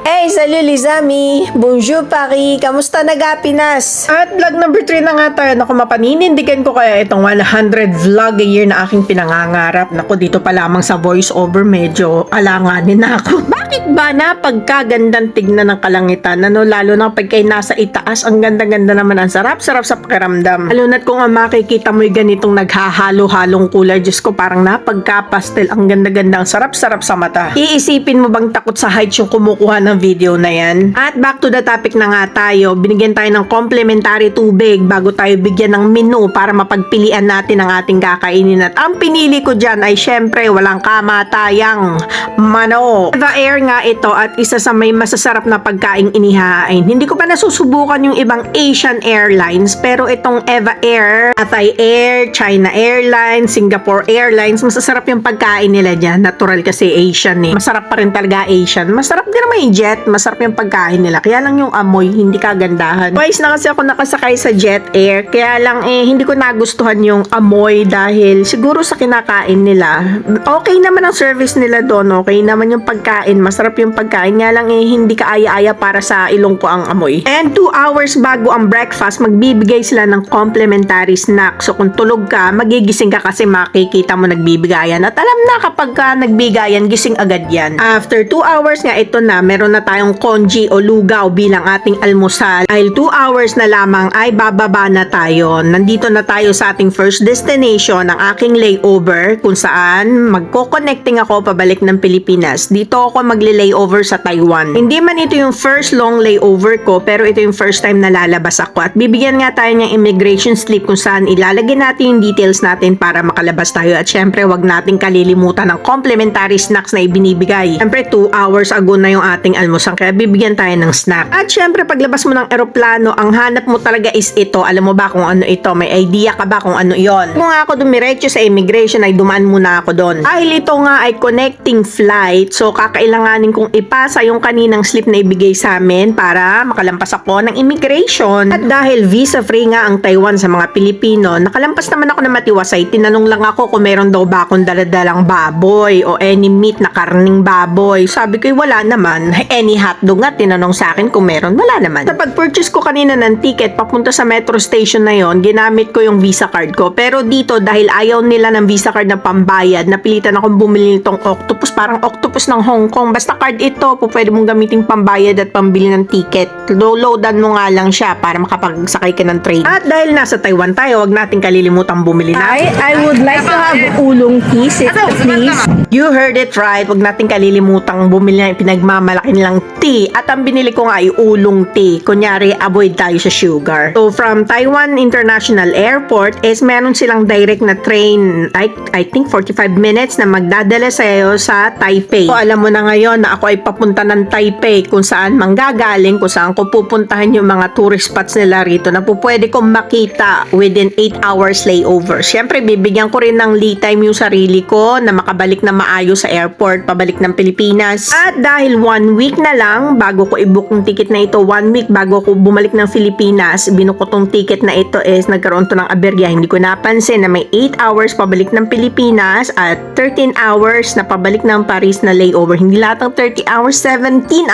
Hey, salut les amis! Bonjour Paris! Kamusta nag-Pinas? At vlog number 3 na nga tayo. Naku, mapaninindigan ko kaya itong 100 vlog a year na aking pinangangarap. Naku, dito pa lamang sa voice over medyo alanganin na ako. Bakit ba na pagkagandang tignan ng kalangitan? Lalo na pagkay nasa itaas, ang ganda-ganda naman, ang sarap-sarap sa pakiramdam. Lalo na't kung makikita mo yung ganitong naghahalo-halong kulay, Diyos ko, parang napagka-pastel, ang ganda-ganda, ang sarap-sarap sa mata. Iisipin mo bang takot sa heights yung kumukuha ng video na yan? At back to the topic na nga tayo, binigyan tayo ng complimentary tubig bago tayo bigyan ng menu para mapagpilian natin ang ating kakainin. At ang pinili ko dyan ay syempre walang kamatayang manok. Eva Air nga ito at isa sa may masasarap na pagkaing inihain. Hindi ko pa nasusubukan yung ibang Asian Airlines, pero itong Eva Air, Cathay Air, China Airlines, Singapore Airlines, masasarap yung pagkain nila dyan. Natural kasi Asian eh. Masarap pa rin talaga Asian. Masarap din naman yung jet, masarap yung pagkain nila. Kaya lang yung amoy, hindi kagandahan. Twice na kasi ako nakasakay sa Jet Air, kaya lang hindi ko nagustuhan yung amoy dahil siguro sa kinakain nila. Okay naman ang service nila doon, okay naman yung pagkain, masarap yung pagkain, nga lang hindi kaaya-aya para sa ilong ko ang amoy. And 2 hours bago ang breakfast, magbibigay sila ng complimentary snack. So kung tulog ka, magigising ka kasi makikita mo nagbibigayan. At alam na kapag ka nagbigayan, gising agad yan. After 2 hours nga, ito na, meron na tayong congee o lugaw bilang ating almusal. Dahil 2 hours na lamang ay bababa na tayo. Nandito na tayo sa ating first destination, ang aking layover, kung saan magko-connecting ako pabalik ng Pilipinas. Dito ako magle-layover sa Taiwan. Hindi man ito yung first long layover ko, pero ito yung first time na lalabas ako. At bibigyan nga tayo ng immigration slip kung saan ilalagay natin yung details natin para makalabas tayo. At syempre, wag nating kalilimutan ng complimentary snacks na ibinibigay. Syempre, 2 hours ago na yung ating almusal, kaya bibigyan tayo ng snack. At syempre, paglabas mo ng eroplano, ang hanap mo talaga is ito. Alam mo ba kung ano ito? May idea ka ba kung ano yon? Kung nga ako dumiretso sa immigration, ay dumaan muna ako doon. Dahil ito nga ay connecting flight, so kakailanganin kong ipasa yung kaninang slip na ibigay sa amin para makalampas ako ng immigration. At dahil visa free nga ang Taiwan sa mga Pilipino, nakalampas naman ako na matiwasay. Tinanong lang ako kung meron daw ba akong daladalang baboy o any meat na karning baboy. Sabi ko, wala naman. Any hotdog nga, tinanong sa akin kung meron, wala naman. Sa pag-purchase ko kanina ng ticket papunta sa metro station na yon, ginamit ko yung visa card ko. Pero dito, dahil ayaw nila ng visa card na pambayad, napilitan akong bumili nitong octopus, parang octopus ng Hong Kong. Basta card ito, pwede mong gamitin pambayad at pambili ng ticket. Loadan mo nga lang siya para makapagsakay ka ng train. At dahil nasa Taiwan tayo, wag natin kalilimutang bumili na. I would like to have ulong tea, please. You heard it right. Wag natin kalilimutang bumili ng pinagmamalaki nilang tea. At ang binili ko nga ay ulong tea. Kunyari, avoid tayo sa sugar. So, from Taiwan International Airport is meron silang direct na train, I think 45 minutes na magdadala sa'yo sa Taipei. So, alam mo na ngayon na ako ay papunta ng Taipei kung saan manggagaling, kung saan ko pupuntahan yung mga tourist spots nila rito na pwede kong makita within 8 hours layover. Siyempre, bibigyan ko rin ng lead time yung sarili ko na makabalik na maayos sa airport, pabalik ng Pilipinas. At dahil 1 week na lang bago ko i-book ng ticket na ito, 1 week bago ko bumalik ng Pilipinas, binuko tong ticket na ito is nagkaroon to ng aberya. Hindi ko napansin na may 8 hours pabalik ng Pilipinas at 13 hours na pabalik ng Paris na layover. Hindi lahat ng 30 hours, 17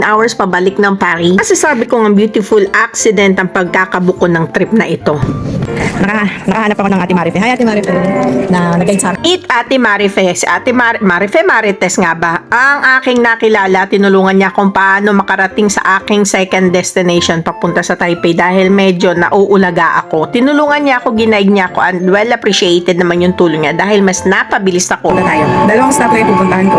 hours pabalik ng Paris. Kasi sabi ko nga, beautiful accident ang pagkakabuko ng trip na ito. Nakahanap ako ng Ate Marife. Hi Ate Marife na nag-guide sa akin. Meet Ate Marife. Si Ate Marife Marites nga ba? Ang aking nakilala, tinulungan niya kung paano makarating sa aking second destination papunta sa Taipei dahil medyo nauulaga ako. Tinulungan niya ako, ginaid niya ako, and well appreciated naman yung tulong niya dahil mas napabilis ako. Punta tayo. Dalawang stop lang yung pupuntahan ko.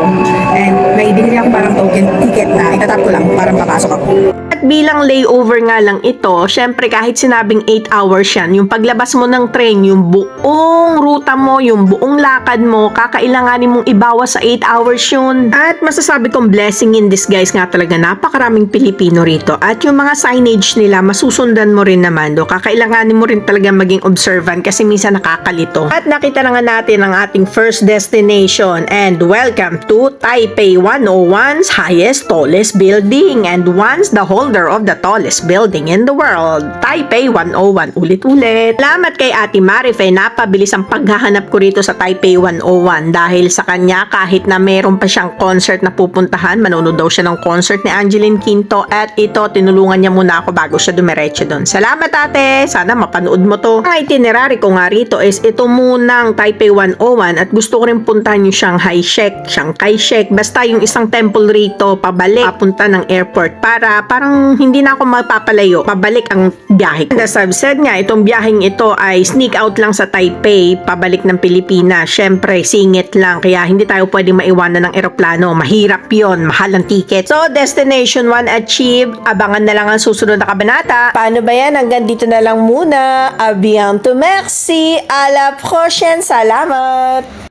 And may binili ako parang token ticket na itatap ko lang para papasok ako. At bilang layover nga lang ito, syempre kahit sinabing 8 hours yan, yung paglabas mo ng train, yung buong ruta mo, yung buong lakad mo, kakailanganin mong ibawas sa 8 hours yun. At masasabi kong blessing in disguise nga talaga, napakaraming Pilipino rito. At yung mga signage nila, masusundan mo rin naman. Kakailanganin mo rin talaga maging observant kasi minsan nakakalito. At nakita na nga natin ang ating first destination. And welcome to Taipei 101's highest, tallest building. And once the whole founder of the tallest building in the world, Taipei 101. Ulit-ulit. Salamat kay Ate Marife, napabilis ang paghahanap ko rito sa Taipei 101 dahil sa kanya kahit na meron pa siyang concert na pupuntahan, manonood daw siya ng concert ni Angeline Quinto at ito, tinulungan niya muna ako bago siya dumiretso doon. Salamat ate, sana mapanood mo to. Ang itinerary ko nga rito is ito munang Taipei 101 at gusto ko rin puntahan yung Shanghai Shek, basta yung isang temple rito, pabalik, papunta ng airport para parang hindi na ako mapapalayo, pabalik ang biyahe ko. As I've said nga, itong biyaheng ito ay sneak out lang sa Taipei, pabalik ng Pilipinas. Syempre, singit lang, kaya hindi tayo pwedeng maiwanan ng eroplano. Mahirap yon, mahal ang ticket. So, Destination 1 achieved. Abangan na lang ang susunod na kabanata. Paano ba yan? Hanggang dito na lang muna. A bientôt, merci. À la prochaine. Salamat.